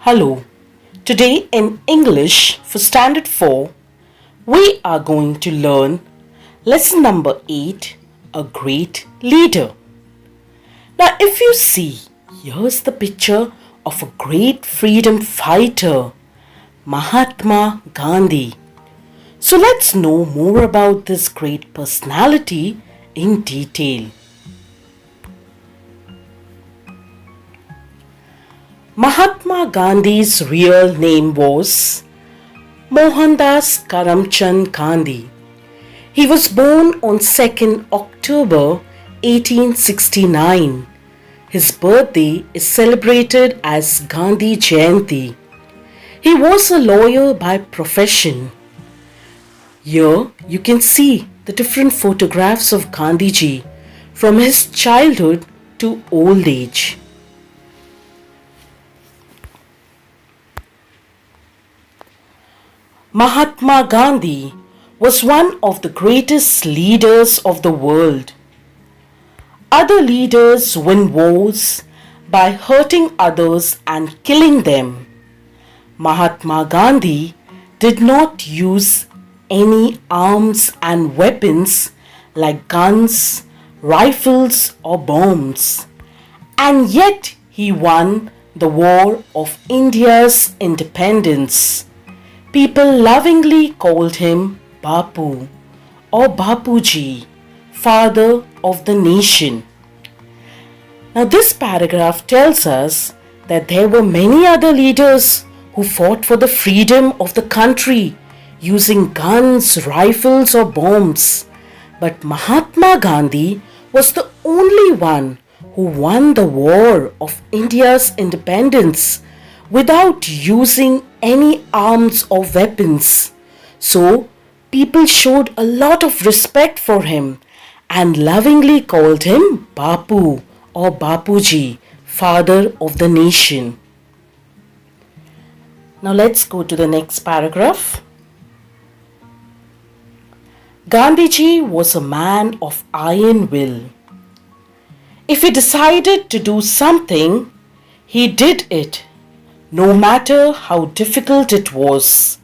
Hello. Today in English for Standard 4, we are going to learn lesson number 8, A Great Leader. Now if you see, here's the picture of a great freedom fighter, Mahatma Gandhi. So let's know more about this great personality in detail. Mahatma Gandhi's real name was Mohandas Karamchand Gandhi. He was born on 2nd October 1869. His birthday is celebrated as Gandhi Jayanti. He was a lawyer by profession. Here you can see the different photographs of Gandhiji from his childhood to old age. Mahatma Gandhi was one of the greatest leaders of the world. Other leaders win wars by hurting others and killing them. Mahatma Gandhi did not use any arms and weapons like guns, rifles or bombs, and yet he won the war of India's independence. People lovingly called him Bapu or Bapuji, Father of the nation. Now this paragraph tells us that there were many other leaders who fought for the freedom of the country using guns, rifles or bombs. But Mahatma Gandhi was the only one who won the war of India's independence without using any arms or weapons. So people showed a lot of respect for him and lovingly called him Bapu or Bapuji, Father of the nation. Now let's go to the next paragraph. Gandhiji was a man of iron will. If he decided to do something, he did it, no matter how difficult it was.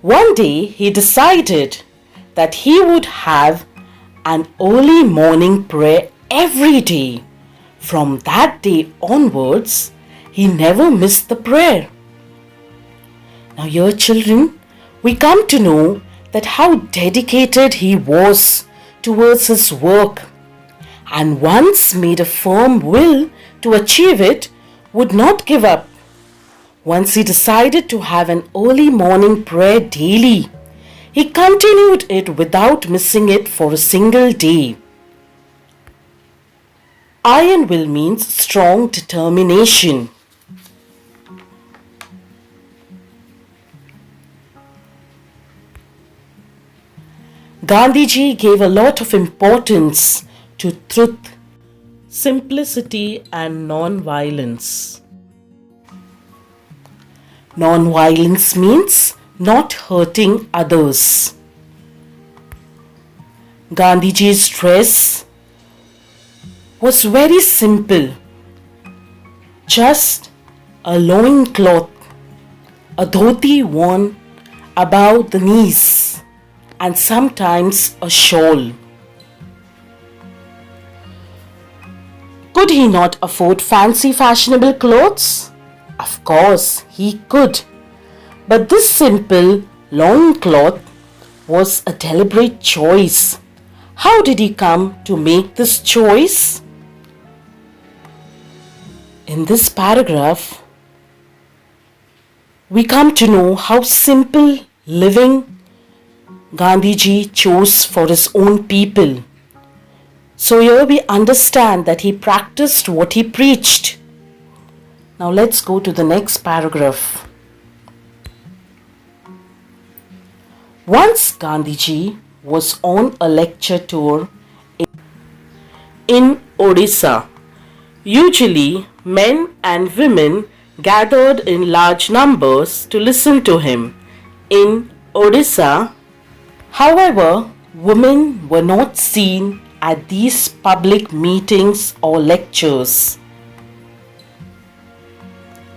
One day he decided that he would have an early morning prayer every day. From that day onwards, he never missed the prayer. Now here, children, we come to know that how dedicated he was towards his work, and once made a firm will to achieve it, would not give up. Once he decided to have an early morning prayer daily, he continued it without missing it for a single day. Iron will means strong determination. Gandhiji gave a lot of importance to truth, simplicity and non-violence. Non-violence means not hurting others. Gandhiji's dress was very simple. Just a loin cloth, a dhoti worn above the knees, and sometimes a shawl. Could he not afford fancy fashionable clothes? Of course he could. But this simple loincloth was a deliberate choice. How did he come to make this choice? In this paragraph, we come to know how simple living Gandhiji chose for his own people. So here we understand that he practiced what he preached. Now let's go to the next paragraph. Once Gandhiji was on a lecture tour in Odisha. Usually men and women gathered in large numbers to listen to him. In Odisha, however, women were not seen at these public meetings or lectures.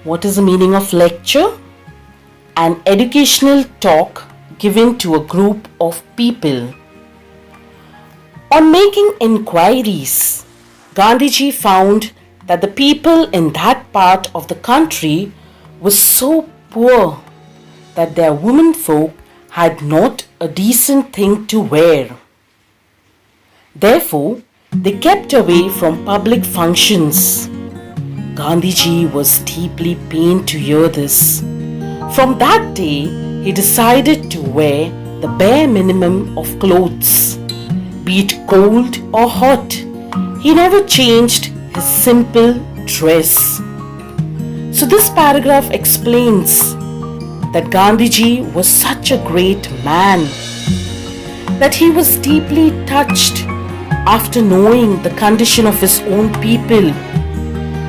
What is the meaning of lecture? An educational talk given to a group of people. On making inquiries, Gandhiji found that the people in that part of the country were so poor that their women folk had not a decent thing to wear. Therefore, they kept away from public functions. Gandhiji was deeply pained to hear this. From that day, he decided to wear the bare minimum of clothes. Be it cold or hot, he never changed his simple dress. So this paragraph explains that Gandhiji was such a great man, that he was deeply touched after knowing the condition of his own people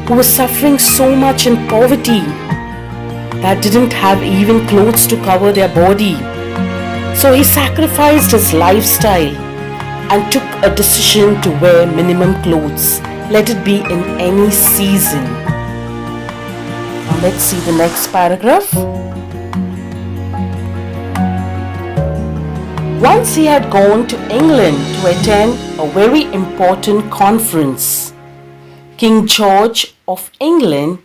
who were suffering so much in poverty that didn't have even clothes to cover their body. So he sacrificed his lifestyle and took a decision to wear minimum clothes, let it be in any season. Now let's see the next paragraph. Once he had gone to England to attend a very important conference. King George of England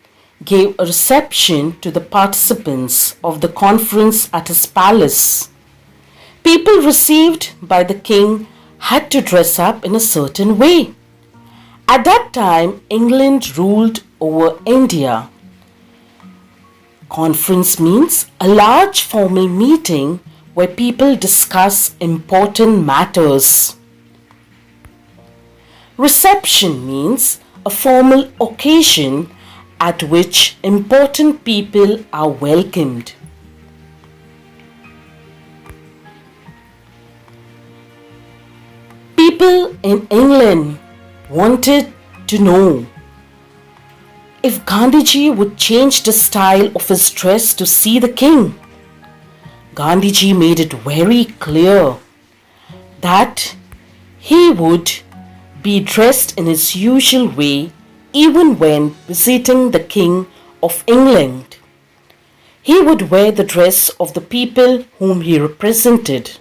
gave a reception to the participants of the conference at his palace. People received by the king had to dress up in a certain way. At that time, England ruled over India. Conference means a large formal meeting where people discuss important matters. Reception means a formal occasion at which important people are welcomed. People in England wanted to know if Gandhiji would change the style of his dress to see the king. Gandhiji made it very clear that he would be dressed in his usual way even when visiting the King of England. He would wear the dress of the people whom he represented.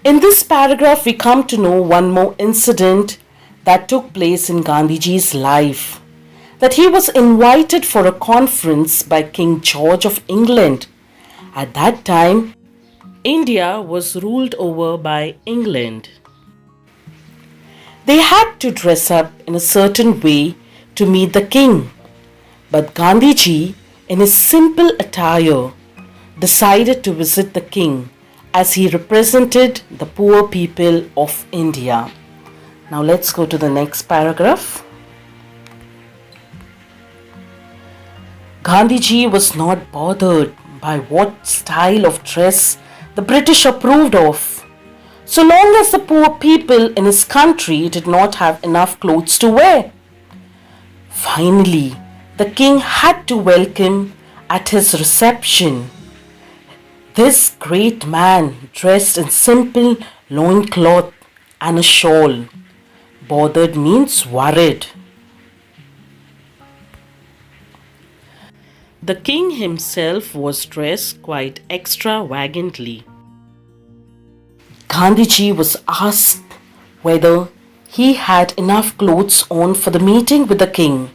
In this paragraph, we come to know one more incident that took place in Gandhiji's life. That he was invited for a conference by King George of England. At that time, India was ruled over by England. They had to dress up in a certain way to meet the king. But Gandhiji, in his simple attire, decided to visit the king as he represented the poor people of India. Now let's go to the next paragraph. Gandhiji was not bothered by what style of dress the British approved of, so long as the poor people in his country did not have enough clothes to wear. Finally, the king had to welcome at his reception this great man dressed in simple loincloth and a shawl. Bothered means worried. The king himself was dressed quite extravagantly. Gandhiji was asked whether he had enough clothes on for the meeting with the king.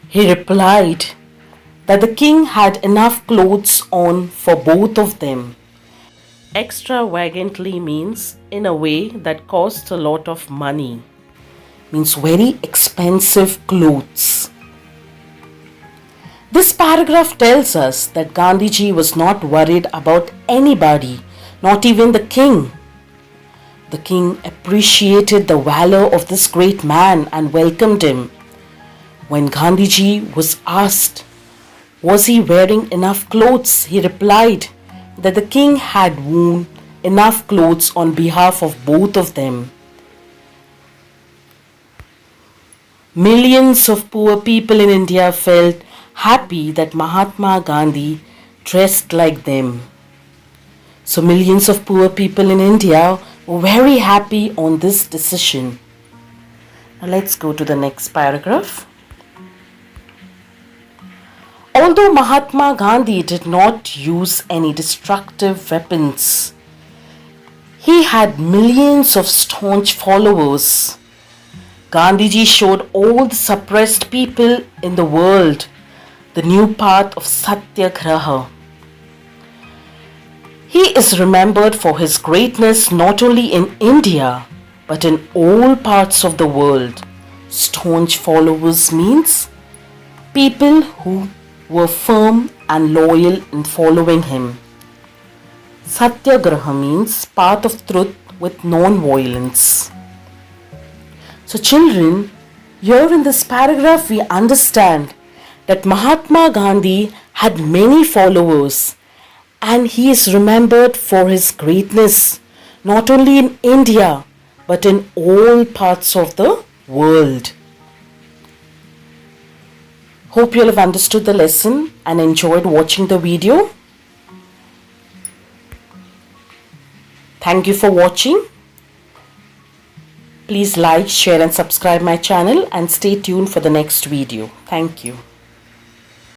He replied that the king had enough clothes on for both of them. Extravagantly means in a way that costs a lot of money. Means very expensive clothes. This paragraph tells us that Gandhiji was not worried about anybody, not even the king. The king appreciated the valor of this great man and welcomed him. When Gandhiji was asked, was he wearing enough clothes, he replied that the king had worn enough clothes on behalf of both of them. Millions of poor people in India felt happy that Mahatma Gandhi dressed like them. So millions of poor people in India were very happy on this decision. Now let's go to the next paragraph. Although Mahatma Gandhi did not use any destructive weapons, he had millions of staunch followers. Gandhiji showed all the suppressed people in the world the new path of Satyagraha. He is remembered for his greatness not only in India but in all parts of the world. Staunch followers means people who were firm and loyal in following him. Satyagraha means path of truth with non-violence. So children, here in this paragraph we understand that Mahatma Gandhi had many followers and he is remembered for his greatness not only in India but in all parts of the world. Hope you all have understood the lesson and enjoyed watching the video. Thank you for watching. Please like, share and subscribe my channel and stay tuned for the next video. Thank you.